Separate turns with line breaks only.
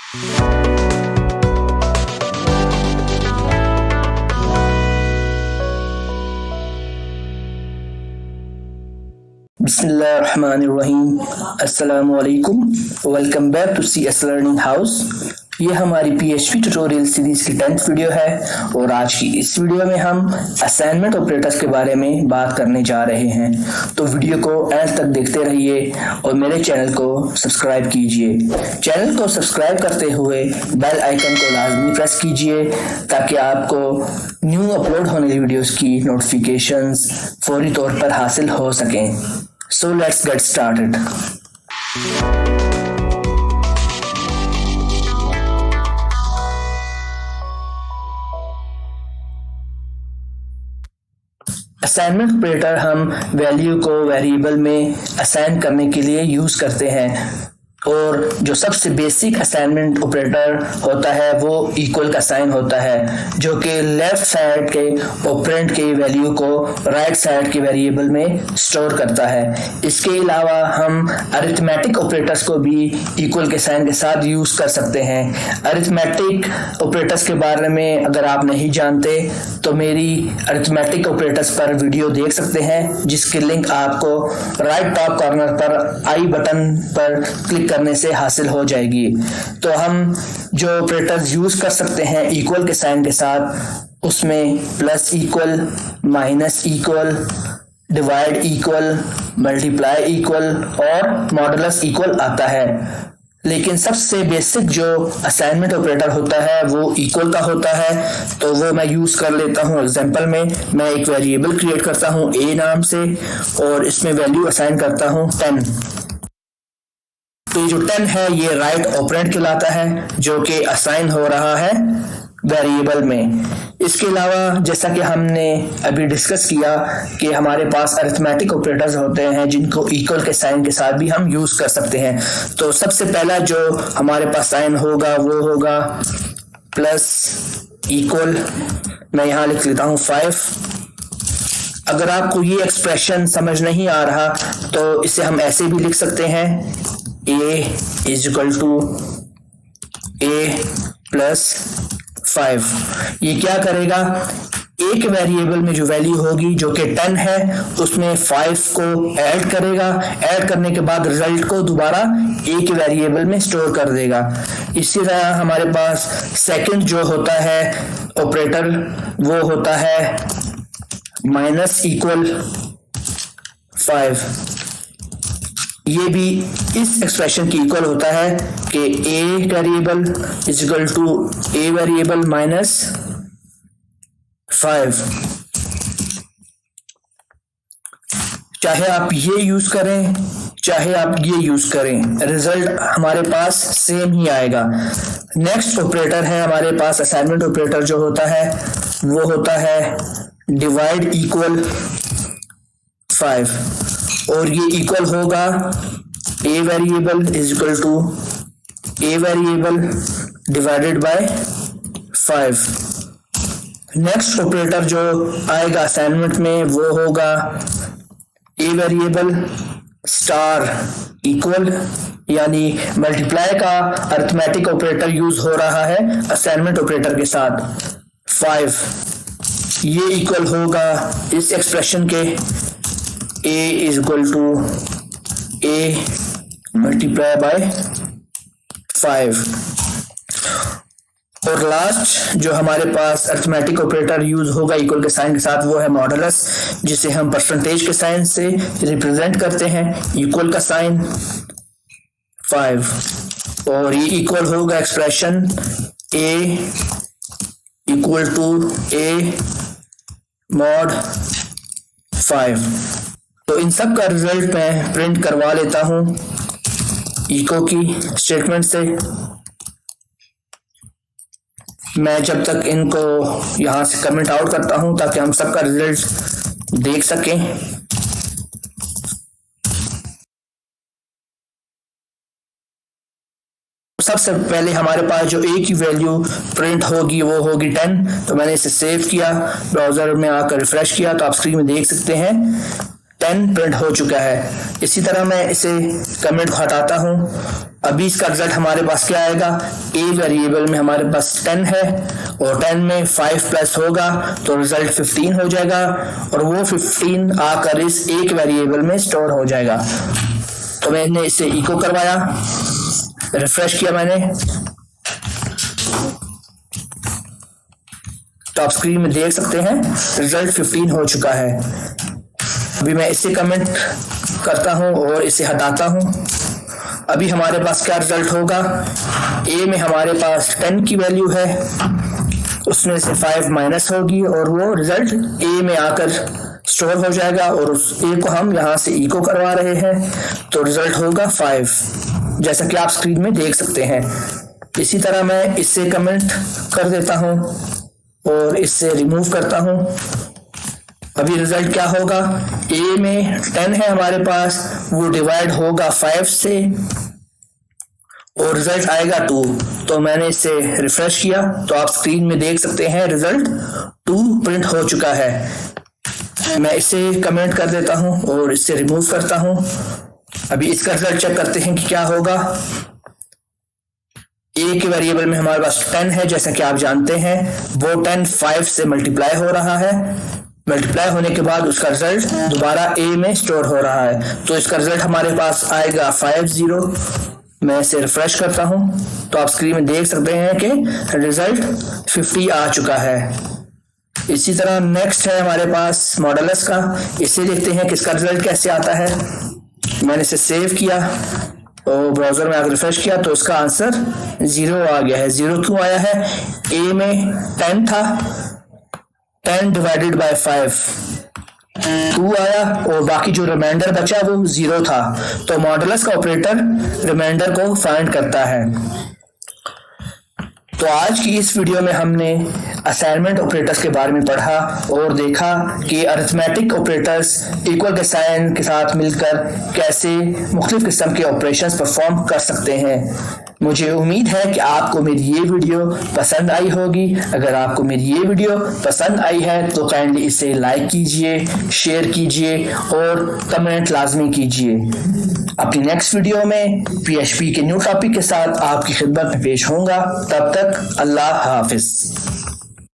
बिस्मिल्लाहिर्रहमानिर्रहीम। अस्सलामुअलैकुम। Welcome back to CS learning house. ये हमारी PHP ट्यूटोरियल सीरीज की 10th वीडियो है और आज की इस वीडियो में हम असाइनमेंट ऑपरेटर्स के बारे में बात करने जा रहे हैं। तो वीडियो को एंड तक देखते रहिए और मेरे चैनल को सब्सक्राइब कीजिए। चैनल को सब्सक्राइब करते हुए बेल आइकन को लाजमी प्रेस कीजिए ताकि आपको न्यू अपलोड होने वाली वीडियोस की नोटिफिकेशंस फौरी तौर पर हासिल हो सकें। So let's get started. Assignment operator हम वैल्यू को वेरिएबल में असाइन करने के लिए यूज करते हैं और जो सबसे बेसिक असाइनमेंट ऑपरेटर होता है वो इक्वल का साइन होता है जो कि लेफ्ट साइड के ऑपरेंड के वैल्यू को राइट साइड के वेरिएबल में स्टोर करता है। इसके अलावा हम अरिथमेटिक ऑपरेटर्स को भी इक्वल के साइन के साथ यूज कर सकते हैं। अरिथमेटिक ऑपरेटर्स के बारे में अगर आप नहीं जानते तो मेरी अरिथमेटिक ऑपरेटर्स पर वीडियो देख सकते हैं जिसकी लिंक आपको राइट टॉप कॉर्नर पर आई बटन पर क्लिक करने से हासिल हो जाएगी। तो हम जो ऑपरेटर्स यूज कर सकते हैं इक्वल के साइन के साथ उसमें plus equal, minus equal, divide equal, multiply equal और मॉडुलस इक्वल आता है। लेकिन सबसे बेसिक जो असाइनमेंट ऑपरेटर होता है वो इक्वल का होता है, तो वो मैं यूज कर लेता हूँ। एग्जांपल में मैं एक वेरिएबल क्रिएट करता हूँ a नाम से और इसमें वैल्यू असाइन करता हूँ 10। तो जो 10 है ये राइट ऑपरेंड कहलाता है जो कि असाइन हो रहा है वेरिएबल में। इसके अलावा जैसा कि हमने अभी डिस्कस किया कि हमारे पास अरिथमेटिक ऑपरेटर्स होते हैं जिनको इक्वल के साइन के साथ भी हम यूज कर सकते हैं। तो सबसे पहला जो हमारे पास साइन होगा वो होगा प्लस इक्वल, मैं यहाँ लिख लेता हूँ 5। अगर आपको ये एक्सप्रेशन समझ नहीं आ रहा तो इसे हम ऐसे भी लिख सकते हैं a is equal to a plus 5। ये क्या करेगा, एक वेरिएबल में जो वैल्यू होगी जो कि 10 है उसमें 5 को ऐड करेगा, ऐड करने के बाद रिजल्ट को दोबारा एक वेरिएबल में स्टोर कर देगा। इसी तरह हमारे पास सेकंड जो होता है ऑपरेटर वो होता है माइनस इक्वल 5। ये भी इस एक्सप्रेशन की इक्वल होता है कि a variable is equal to a variable minus 5। चाहे आप ये यूज करें चाहे आप ये यूज करें रिजल्ट हमारे पास सेम ही आएगा। नेक्स्ट ऑपरेटर है हमारे पास असाइनमेंट ऑपरेटर जो होता है वो होता है डिवाइड इक्वल 5 और ये इक्वल होगा a variable is equal to a variable divided by 5। Next operator जो आएगा असाइनमेंट में वो होगा a वेरिएबल स्टार इक्वल, यानी मल्टीप्लाई का अरिथमेटिक ऑपरेटर यूज हो रहा है असाइनमेंट ऑपरेटर के साथ 5। ये इक्वल होगा इस एक्सप्रेशन के a is equal to a multiply by 5। और लास्ट जो हमारे पास अरिथमेटिक ऑपरेटर यूज होगा इक्वल के साइन के साथ वो है मॉडुलस, जिसे हम परसेंटेज के साइन से रिप्रेजेंट करते हैं। इक्वल का साइन 5 और ये इक्वल होगा expression a equal to a mod 5। तो इन सब का रिजल्ट मैं प्रिंट करवा लेता हूं इको की स्टेटमेंट से। मैं जब तक इनको यहां से कमेंट आउट करता हूं ताकि हम सबका रिजल्ट देख सकें। सबसे पहले हमारे पास जो a की वैल्यू प्रिंट होगी वो होगी 10। तो मैंने इसे सेव किया, ब्राउजर में आकर रिफ्रेश किया तो आप स्क्रीन में देख सकते हैं 10 प्रिंट हो चुका है। इसी तरह मैं इसे कमेंट को हटाता हूँ। अभी इसका रिजल्ट हमारे पास क्या आएगा, a वेरिएबल में हमारे पास 10 है और 10 में 5 प्लस होगा तो रिजल्ट 15 हो जाएगा और वो 15 आकर इस एक वेरिएबल में स्टोर हो जाएगा। तो मैंने इसे इको करवाया, रिफ्रेश किया मैंने, तो आप स्क्रीन में देख सकते हैं रिजल्ट 15 हो चुका है। अभी मैं इसे कमेंट करता हूं और इसे हटाता हूं। अभी हमारे पास क्या रिजल्ट होगा, ए में हमारे पास 10 की वैल्यू है, उसमें से 5 माइनस होगी और वो रिजल्ट ए में आकर स्टोर हो जाएगा और उस ए को हम यहाँ से इको करवा रहे हैं तो रिजल्ट होगा 5, जैसा कि आप स्क्रीन में देख सकते हैं। इसी तरह मैं इससे कमेंट कर देता हूँ और इससे रिमूव करता हूँ। अभी रिजल्ट क्या होगा, ए में 10 है हमारे पास, वो डिवाइड होगा 5 से और रिजल्ट आएगा 2। तो मैंने इसे रिफ्रेश किया तो आप स्क्रीन में देख सकते हैं रिजल्ट 2 प्रिंट हो चुका है। मैं इसे कमेंट कर देता हूं और इससे रिमूव करता हूं। अभी इसका रिजल्ट चेक करते हैं कि क्या होगा। ए के वेरिएबल में हमारे पास 10 है, जैसा कि आप जानते हैं वो 10 5 से मल्टीप्लाई हो रहा है। मल्टीप्लाई होने के बाद उसका रिजल्ट दोबारा ए में स्टोर हो रहा है, तो इसका रिजल्ट हमारे पास आएगा 50। मैं इसे रिफ्रेश करता हूं तो आप स्क्रीन में देख सकते हैं कि रिजल्ट 50 आ चुका है। इसी तरह नेक्स्ट है हमारे पास मॉडुलस का, इसे देखते हैं कि इसका रिजल्ट कैसे आता है। मैंने इसे सेव किया और ब्राउजर में आकर रिफ्रेश किया तो इसका आंसर 0 आ गया है। 0 क्यों आया है, ए में 10 था, 10 डिवाइडेड बाय 5 2 आया और बाकी जो रिमाइंडर बचा वो 0 था। तो मॉडुलस का ऑपरेटर रिमाइंडर को फाइंड करता है। तो आज की इस वीडियो में हमने असाइनमेंट ऑपरेटर्स के बारे में पढ़ा और देखा कि अरिथमेटिक ऑपरेटर्स इक्वल के साइन के साथ मिलकर कैसे मुख्तलिफ किस्म के ऑपरेशंस परफॉर्म कर सकते हैं। मुझे उम्मीद है कि आपको मेरी ये वीडियो पसंद आई होगी। अगर आपको मेरी ये वीडियो पसंद आई है तो काइंडली इसे लाइक कीजिए, शेयर कीजिए और कमेंट लाजमी कीजिए। अपनी नेक्स्ट वीडियो में PHP के न्यू टॉपिक के साथ आपकी खिदमत में पेश होऊंगा। तब तक अल्लाह हाफिज।